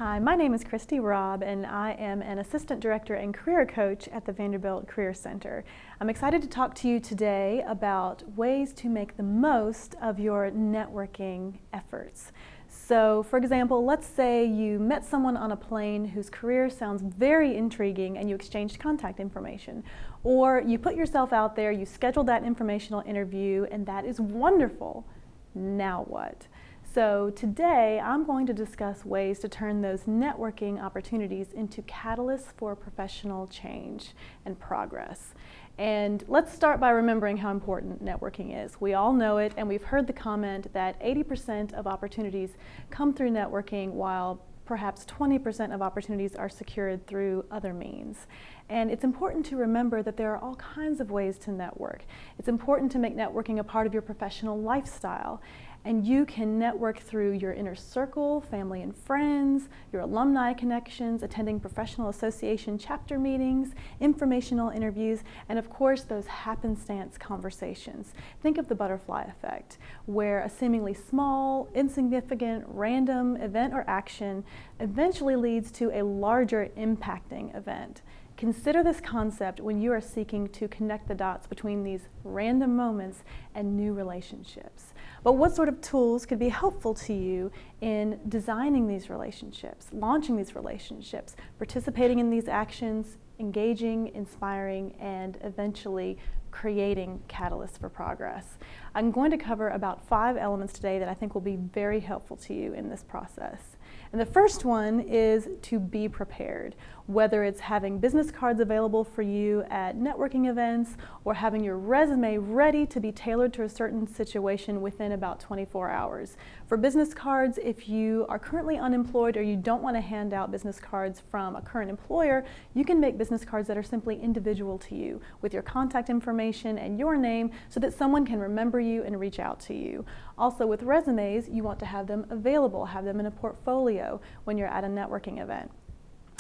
Hi, my name is Christy Robb, and I am an Assistant Director and Career Coach at the Vanderbilt Career Center. I'm excited to talk to you today about ways to make the most of your networking efforts. So, for example, let's say you met someone on a plane whose career sounds very intriguing and you exchanged contact information. Or you put yourself out there, you scheduled that informational interview, and that is wonderful. Now what? So today I'm going to discuss ways to turn those networking opportunities into catalysts for professional change and progress. And let's start by remembering how important networking is. We all know it, and we've heard the comment that 80% of opportunities come through networking, while perhaps 20% of opportunities are secured through other means. And it's important to remember that there are all kinds of ways to network. It's important to make networking a part of your professional lifestyle. And you can network through your inner circle, family and friends, your alumni connections, attending professional association chapter meetings, informational interviews, and of course those happenstance conversations. Think of the butterfly effect, where a seemingly small, insignificant, random event or action eventually leads to a larger impacting event. Consider this concept when you are seeking to connect the dots between these random moments and new relationships. But what sort of tools could be helpful to you in designing these relationships, launching these relationships, participating in these actions, engaging, inspiring, and eventually creating catalysts for progress? I'm going to cover about 5 elements today that I think will be very helpful to you in this process. And the first one is to be prepared, whether it's having business cards available for you at networking events or having your resume ready to be tailored to a certain situation within about 24 hours. For business cards, if you are currently unemployed or you don't want to hand out business cards from a current employer, you can make business cards that are simply individual to you with your contact information and your name so that someone can remember you and reach out to you. Also with resumes, you want to have them available, have them in a portfolio when you're at a networking event.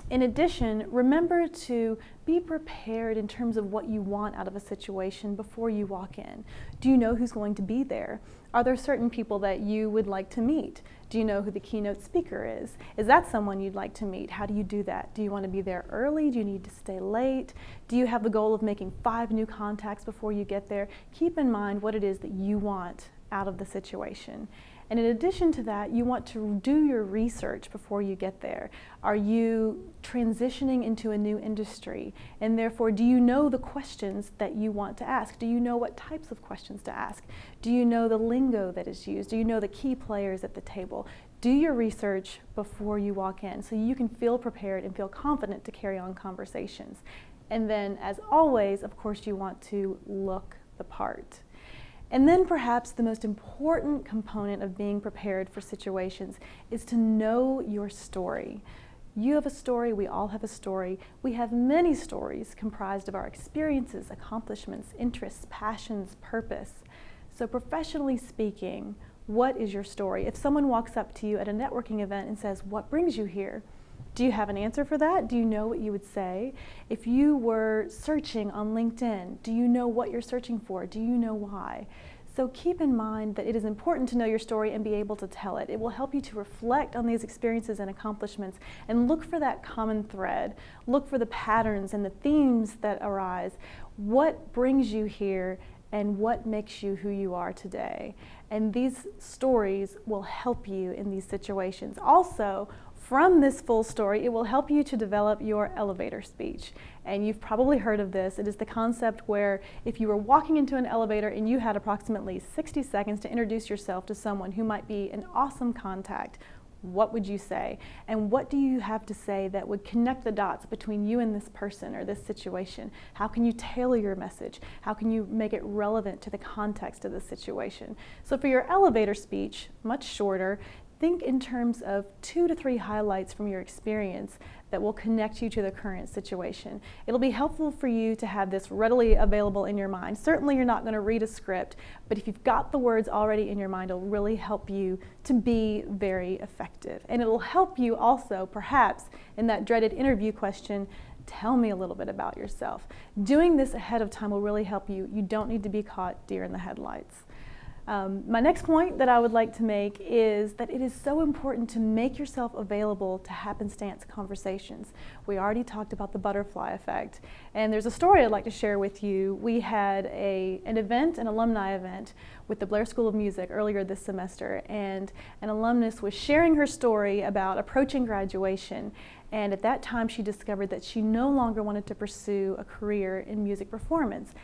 In addition, remember to be prepared in terms of what you want out of a situation before you walk in. Do you know who's going to be there? Are there certain people that you would like to meet? Do you know who the keynote speaker is? Is that someone you'd like to meet? How do you do that? Do you want to be there early? Do you need to stay late? Do you have the goal of making 5 new contacts before you get there? Keep in mind what it is that you want out of the situation. And in addition to that, you want to do your research before you get there. Are you transitioning into a new industry? And therefore, do you know the questions that you want to ask? Do you know what types of questions to ask? Do you know the lingo that is used? Do you know the key players at the table? Do your research before you walk in so you can feel prepared and feel confident to carry on conversations. And then, as always, of course, you want to look the part. And then perhaps the most important component of being prepared for situations is to know your story. You have a story, we all have a story. We have many stories comprised of our experiences, accomplishments, interests, passions, purpose. So professionally speaking, what is your story? If someone walks up to you at a networking event and says, "What brings you here?" Do you have an answer for that? Do you know what you would say? If you were searching on LinkedIn, do you know what you're searching for? Do you know why? So keep in mind that it is important to know your story and be able to tell it. It will help you to reflect on these experiences and accomplishments and look for that common thread. Look for the patterns and the themes that arise. What brings you here and what makes you who you are today? And these stories will help you in these situations. Also, from this full story, it will help you to develop your elevator speech. And you've probably heard of this. It is the concept where if you were walking into an elevator and you had approximately 60 seconds to introduce yourself to someone who might be an awesome contact, what would you say? And what do you have to say that would connect the dots between you and this person or this situation? How can you tailor your message? How can you make it relevant to the context of the situation? So for your elevator speech, much shorter, think in terms of 2 to 3 highlights from your experience that will connect you to the current situation. It'll be helpful for you to have this readily available in your mind. Certainly you're not going to read a script, but if you've got the words already in your mind, it'll really help you to be very effective. And it'll help you also, perhaps, in that dreaded interview question, tell me a little bit about yourself. Doing this ahead of time will really help you. You don't need to be caught deer in the headlights. My next point that I would like to make is that it is so important to make yourself available to happenstance conversations. We already talked about the butterfly effect, and there's a story I'd like to share with you. We had an alumni event with the Blair School of Music earlier this semester, and an alumnus was sharing her story about approaching graduation. And at that time, she discovered that she no longer wanted to pursue a career in music performance.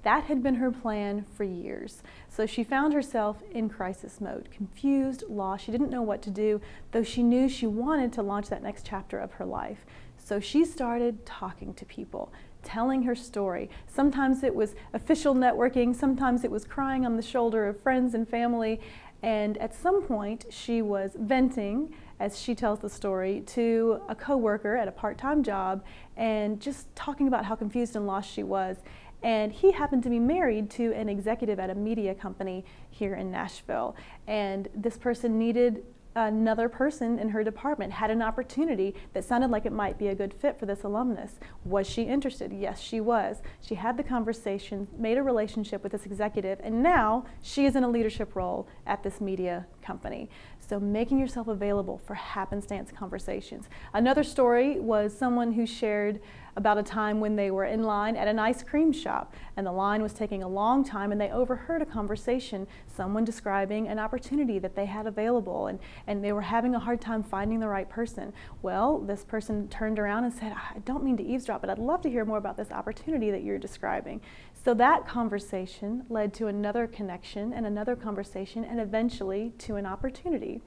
That had been her plan for years. So she found herself in crisis mode, confused, lost. She didn't know what to do, though she knew she wanted to launch that next chapter of her life. So she started talking to people, telling her story. Sometimes it was official networking, sometimes it was crying on the shoulder of friends and family. And at some point, she was venting, as she tells the story, to a coworker at a part-time job and just talking about how confused and lost she was. And he happened to be married to an executive at a media company here in Nashville. And this person needed another person in her department, had an opportunity that sounded like it might be a good fit for this alumnus. Was she interested? Yes, she was. She had the conversation, made a relationship with this executive, and now she is in a leadership role at this media company. So making yourself available for happenstance conversations. Another story was someone who shared about a time when they were in line at an ice cream shop, and the line was taking a long time, and they overheard a conversation, someone describing an opportunity that they had available, and they were having a hard time finding the right person. Well, this person turned around and said, I don't mean to eavesdrop, but I'd love to hear more about this opportunity that you're describing. So that conversation led to another connection and another conversation, and eventually to an opportunity.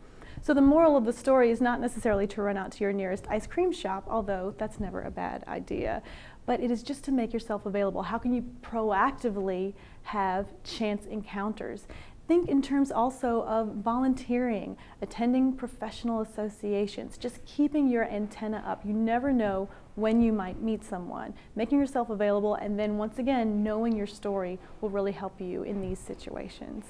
So the moral of the story is not necessarily to run out to your nearest ice cream shop, although that's never a bad idea, but it is just to make yourself available. How can you proactively have chance encounters? Think in terms also of volunteering, attending professional associations, just keeping your antenna up. You never know when you might meet someone. Making yourself available, and then once again, knowing your story will really help you in these situations.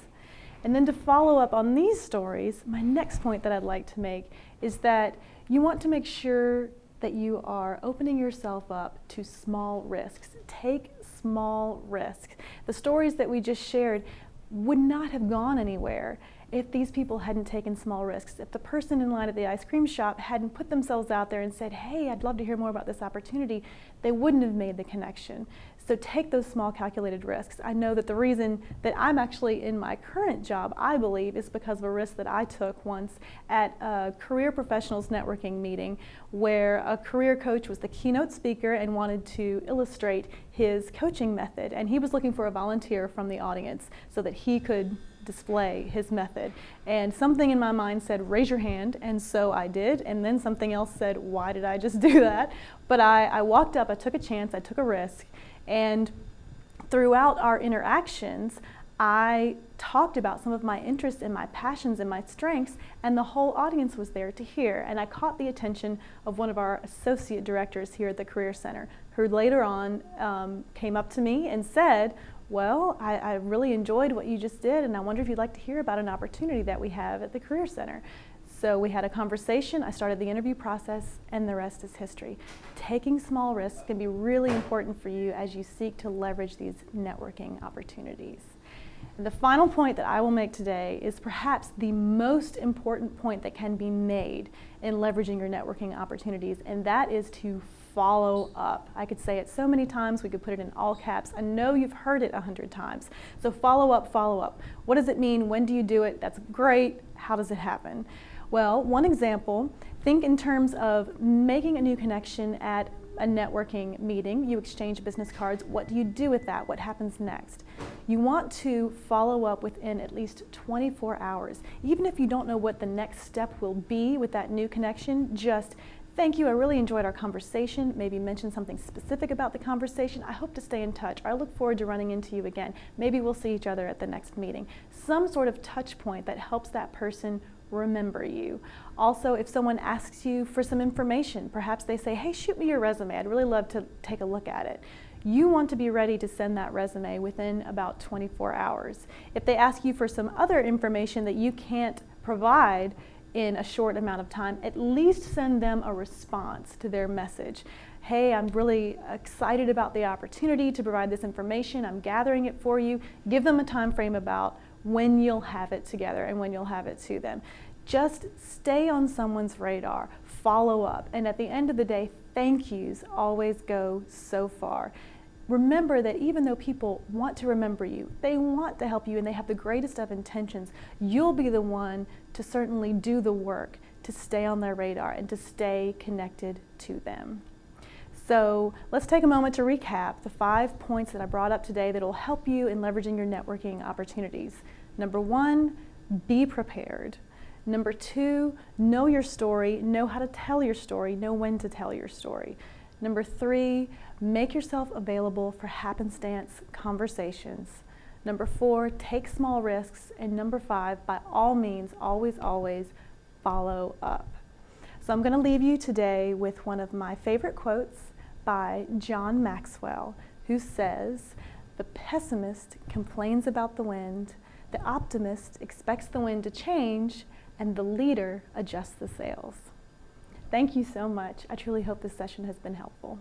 And then to follow up on these stories, my next point that I'd like to make is that you want to make sure that you are opening yourself up to small risks. Take small risks. The stories that we just shared would not have gone anywhere if these people hadn't taken small risks. If the person in line at the ice cream shop hadn't put themselves out there and said, hey, I'd love to hear more about this opportunity, they wouldn't have made the connection. So take those small calculated risks. I know that the reason that I'm actually in my current job, I believe, is because of a risk that I took once at a career professionals networking meeting where a career coach was the keynote speaker and wanted to illustrate his coaching method. And he was looking for a volunteer from the audience so that he could display his method. And something in my mind said, raise your hand, and so I did. And then something else said, why did I just do that? But I walked up, I took a chance, I took a risk. And throughout our interactions, I talked about some of my interests and my passions and my strengths, and the whole audience was there to hear. And I caught the attention of one of our associate directors here at the Career Center, who later on came up to me and said, well, I really enjoyed what you just did, and I wonder if you'd like to hear about an opportunity that we have at the Career Center. So we had a conversation, I started the interview process, and the rest is history. Taking small risks can be really important for you as you seek to leverage these networking opportunities. And the final point that I will make today is perhaps the most important point that can be made in leveraging your networking opportunities, and that is to follow up. I could say it so many times, we could put it in all caps. I know you've heard it 100 times. So follow up, follow up. What does it mean? When do you do it? That's great. How does it happen? Well, one example, think in terms of making a new connection at a networking meeting. You exchange business cards. What do you do with that? What happens next? You want to follow up within at least 24 hours. Even if you don't know what the next step will be with that new connection, just thank you, I really enjoyed our conversation. Maybe mention something specific about the conversation. I hope to stay in touch. I look forward to running into you again. Maybe we'll see each other at the next meeting. Some sort of touch point that helps that person remember you. Also, if someone asks you for some information, perhaps they say, hey, shoot me your resume. I'd really love to take a look at it. You want to be ready to send that resume within about 24 hours. If they ask you for some other information that you can't provide in a short amount of time, at least send them a response to their message. Hey, I'm really excited about the opportunity to provide this information. I'm gathering it for you. Give them a time frame about when you'll have it together and when you'll have it to them. Just stay on someone's radar, follow up, and at the end of the day, thank yous always go so far. Remember that even though people want to remember you, they want to help you, and they have the greatest of intentions, you'll be the one to certainly do the work to stay on their radar and to stay connected to them. So let's take a moment to recap the 5 points that I brought up today that will help you in leveraging your networking opportunities. Number 1, be prepared. Number 2, know your story, know how to tell your story, know when to tell your story. Number 3, make yourself available for happenstance conversations. Number 4, take small risks. And number 5, by all means, always, always follow up. So I'm going to leave you today with one of my favorite quotes by John Maxwell, who says, "The pessimist complains about the wind, the optimist expects the wind to change, and the leader adjusts the sails." Thank you so much. I truly hope this session has been helpful.